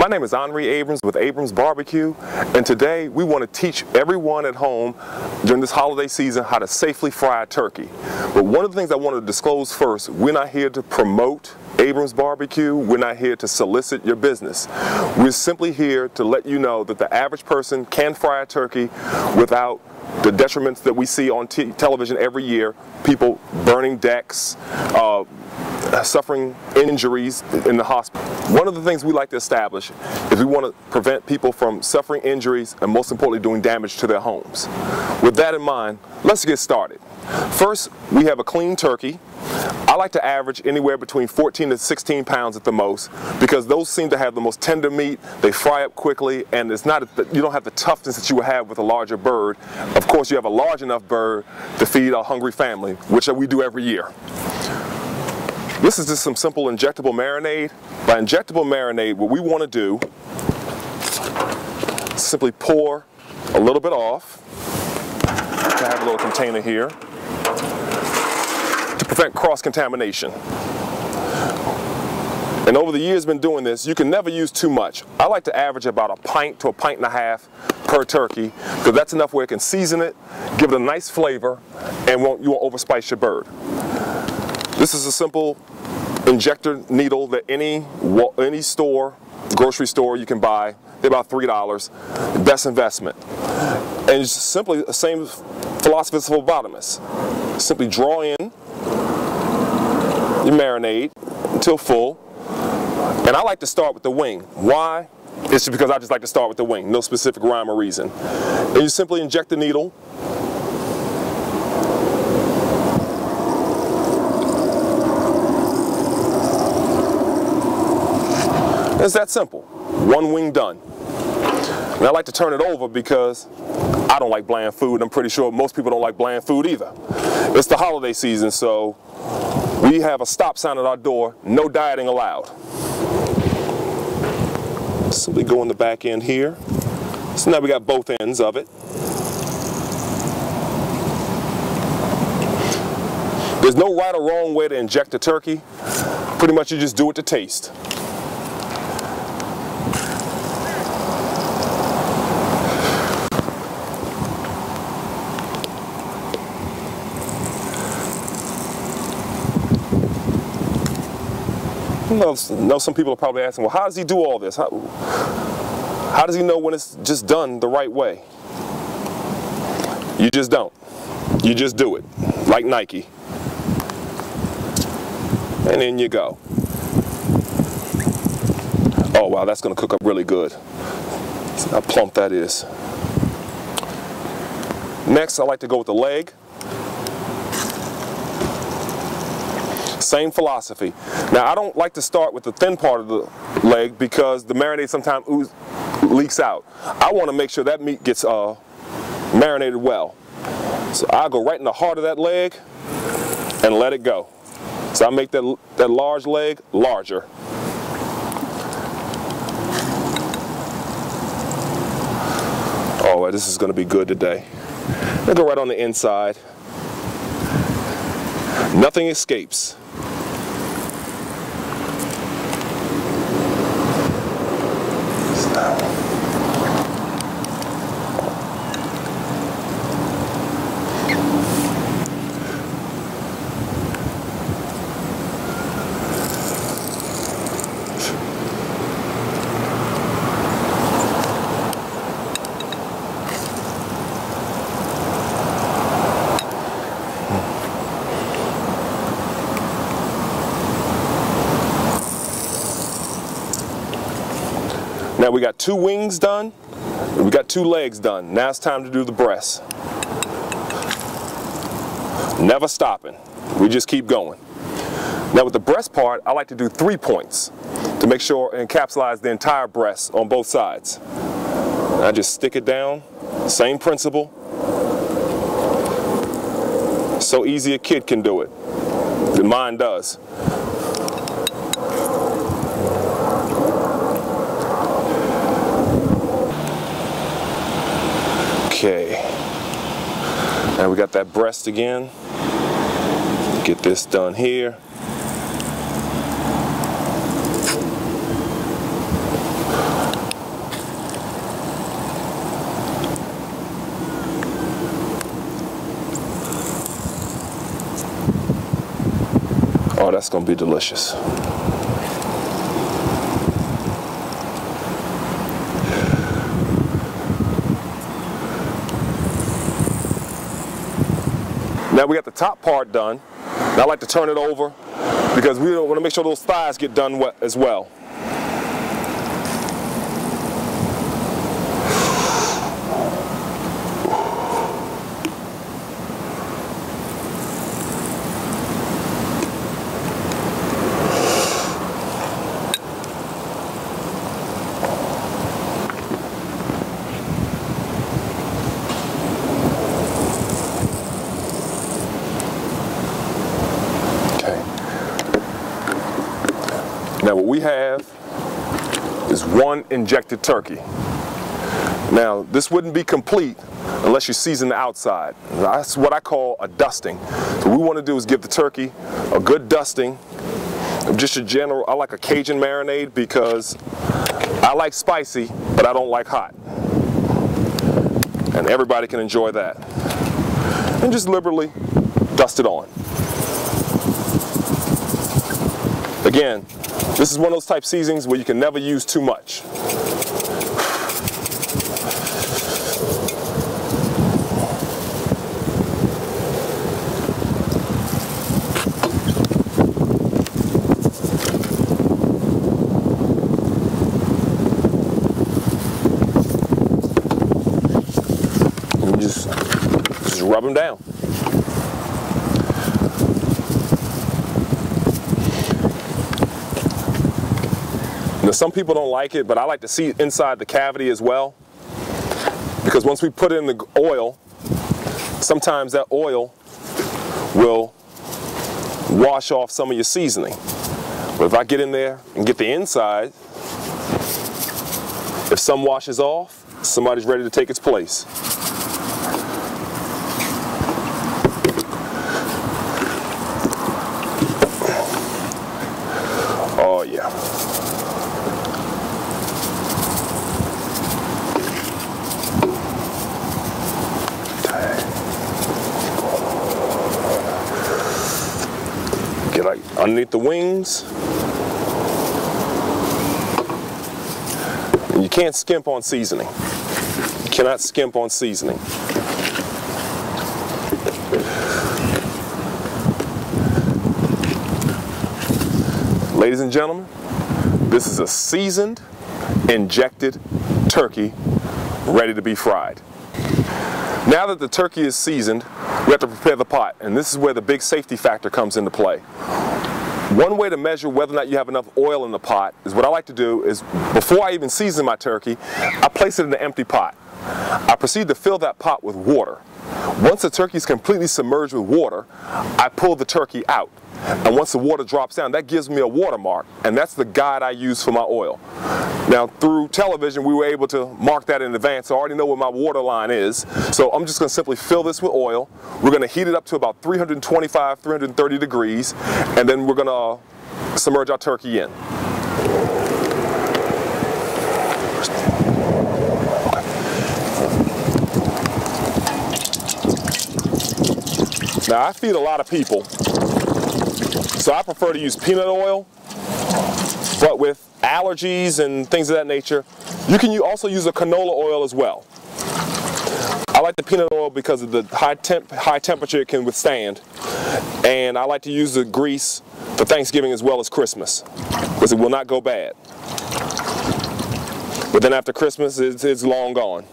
My name is Henri Abrams with Abrams Barbecue, and today we want to teach everyone at home during this holiday season how to safely fry a turkey. But one of the things I want to disclose first, we're not here to promote Abrams Barbecue, we're not here to solicit your business. We're simply here to let you know that the average person can fry a turkey without the detriments that we see on television every year, people burning decks, suffering injuries in the hospital. One of the things we like to establish is we want to prevent people from suffering injuries and, most importantly, doing damage to their homes. With that in mind, let's get started. First, we have a clean turkey. I like to average anywhere between 14 to 16 pounds at the most, because those seem to have the most tender meat, they fry up quickly, and it's not, you don't have the toughness that you would have with a larger bird. Of course, you have a large enough bird to feed a hungry family, which we do every year. This is just some simple injectable marinade. By injectable marinade, what we want to do is simply pour a little bit off. I have a little container here to prevent cross-contamination. And over the years been doing this, you can never use too much. I like to average about a pint to a pint and a half per turkey, because that's enough where it can season it, give it a nice flavor, and you won't overspice your bird. This is a simple injector needle that any store, grocery store you can buy. They're about $3. Best investment. And it's simply the same philosophy as phlebotomist. Simply draw in your marinade until full. And I like to start with the wing. Why? It's just because I just like to start with the wing. No specific rhyme or reason. And you simply inject the needle. It's that simple. One wing done. And I like to turn it over because I don't like bland food. I'm pretty sure most people don't like bland food either. It's the holiday season, so we have a stop sign at our door, no dieting allowed. Simply go in the back end here. So now we got both ends of it. There's no right or wrong way to inject a turkey. Pretty much you just do it to taste. I know some people are probably asking, well, how does he do all this? How does he know when it's just done the right way? You just don't. You just do it, like Nike. And in you go. Oh, wow, that's going to cook up really good. See how plump that is. Next, I like to go with the leg. Same philosophy. Now, I don't like to start with the thin part of the leg because the marinade sometimes leaks out. I want to make sure that meat gets marinated well. So I'll go right in the heart of that leg and let it go. So I make that large leg larger. Oh, this is going to be good today. I'll go right on the inside. Nothing escapes. Now we got 2 wings done, and we got 2 legs done. Now it's time to do the breast. Never stopping. We just keep going. Now with the breast part, I like to do 3 points to make sure and encapsulate the entire breast on both sides. I just stick it down, same principle. So easy a kid can do it. Mine does. Okay, now we got that breast again. Get this done here. that's going to be delicious. Now we got the top part done. Now I like to turn it over because we want to make sure those thighs get done as well. Now what we have is one injected turkey. Now this wouldn't be complete unless you season the outside. That's what I call a dusting. So what we want to do is give the turkey a good dusting. Just a general, I like a Cajun marinade because I like spicy, but I don't like hot. And everybody can enjoy that. And just liberally dust it on. Again, this is one of those type seasonings where you can never use too much. And just rub them down. Now, some people don't like it, but I like to see inside the cavity as well, because once we put in the oil, sometimes that oil will wash off some of your seasoning. But if I get in there and get the inside, if some washes off, somebody's ready to take its place. Oh yeah. Get like underneath the wings. And you can't skimp on seasoning. You cannot skimp on seasoning. Ladies and gentlemen, this is a seasoned, injected turkey ready to be fried. Now that the turkey is seasoned, we have to prepare the pot, and this is where the big safety factor comes into play. One way to measure whether or not you have enough oil in the pot is what I like to do is, before I even season my turkey, I place it in an empty pot. I proceed to fill that pot with water. Once the turkey is completely submerged with water, I pull the turkey out. And once the water drops down, that gives me a watermark, and that's the guide I use for my oil. Now, through television, we were able to mark that in advance, so I already know where my water line is. So I'm just going to simply fill this with oil. We're going to heat it up to about 325, 330 degrees, and then we're going to submerge our turkey in. Now, I feed a lot of people, so I prefer to use peanut oil, but with allergies and things of that nature, you can also use a canola oil as well. I like the peanut oil because of the high temperature it can withstand, and I like to use the grease for Thanksgiving as well as Christmas, because it will not go bad. But then after Christmas, it's long gone.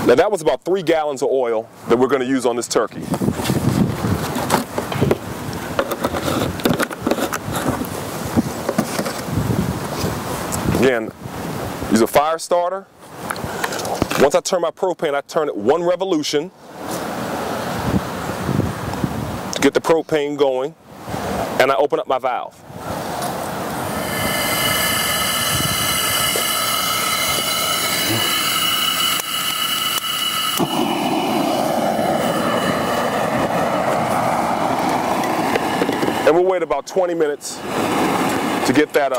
Now that was about 3 gallons of oil that we're going to use on this turkey. Again, use a fire starter. Once I turn my propane, I turn it 1 revolution to get the propane going, and I open up my valve. And we'll wait about 20 minutes to get that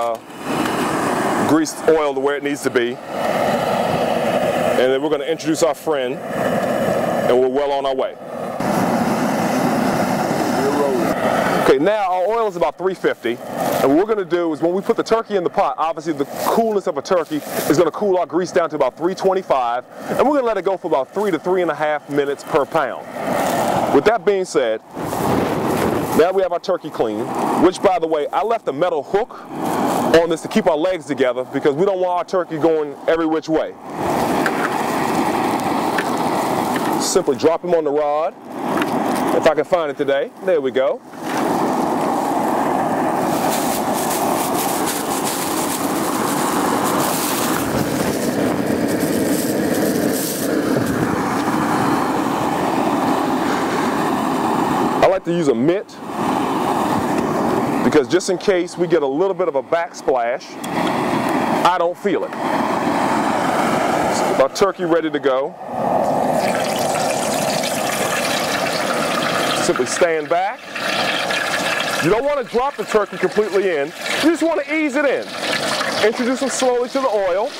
greased oil to where it needs to be. And then we're going to introduce our friend, and we're well on our way. Okay, now our oil is about 350, and what we're going to do is when we put the turkey in the pot, obviously the coolness of a turkey is going to cool our grease down to about 325, and we're going to let it go for about 3 to 3.5 minutes per pound. With that being said, now we have our turkey clean, which, by the way, I left a metal hook on this to keep our legs together because we don't want our turkey going every which way. Simply drop him on the rod, if I can find it today. There we go. I like to use a mitt because just in case we get a little bit of a backsplash, I don't feel it. So our turkey ready to go. Simply stand back. You don't want to drop the turkey completely in. You just want to ease it in. Introduce them slowly to the oil.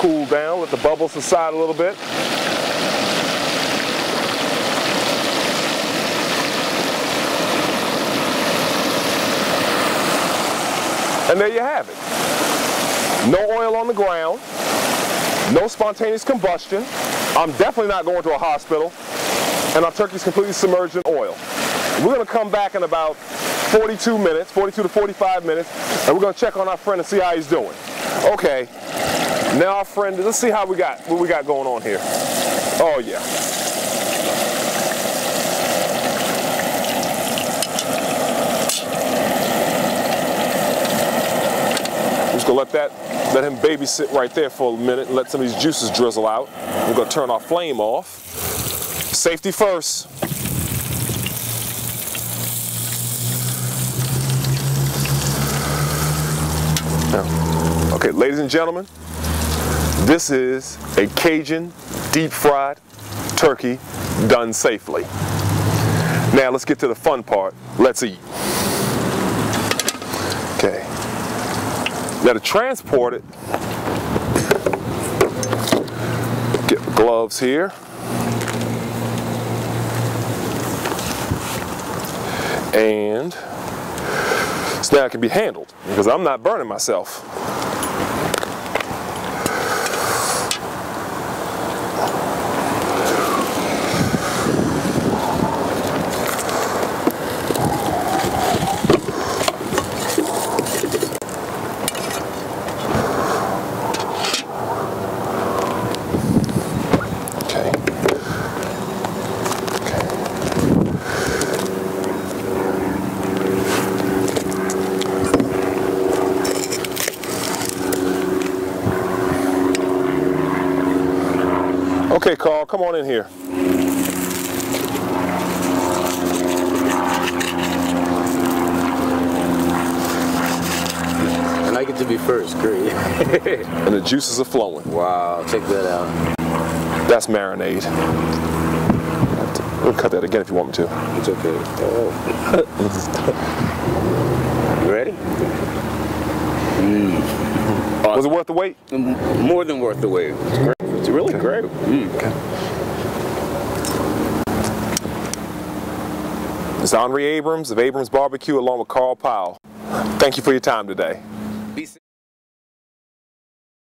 Cool down, let the bubbles subside a little bit. And there you have it. No oil on the ground, no spontaneous combustion. I'm definitely not going to a hospital, and our turkey's completely submerged in oil. We're going to come back in about 42 minutes, 42 to 45 minutes, and we're going to check on our friend and see how he's doing. Okay. Now our friend, let's see what we got going on here. Oh yeah. Just gonna let him babysit right there for a minute and let some of these juices drizzle out. We're gonna turn our flame off. Safety first. Now, okay, ladies and gentlemen, this is a Cajun deep-fried turkey done safely. Now let's get to the fun part. Let's eat. Okay. Now to transport it, get the gloves here. And so now it can be handled because I'm not burning myself. Okay, Carl, come on in here. And I get to be first, great. And the juices are flowing. Wow, check that out. That's marinade. We'll cut that again if you want me to. It's okay. Oh. You ready? Was it worth the wait? More than worth the wait. It's great. It's really great. Okay. It's Henri Abrams of Abrams Barbecue along with Carl Powell. Thank you for your time today.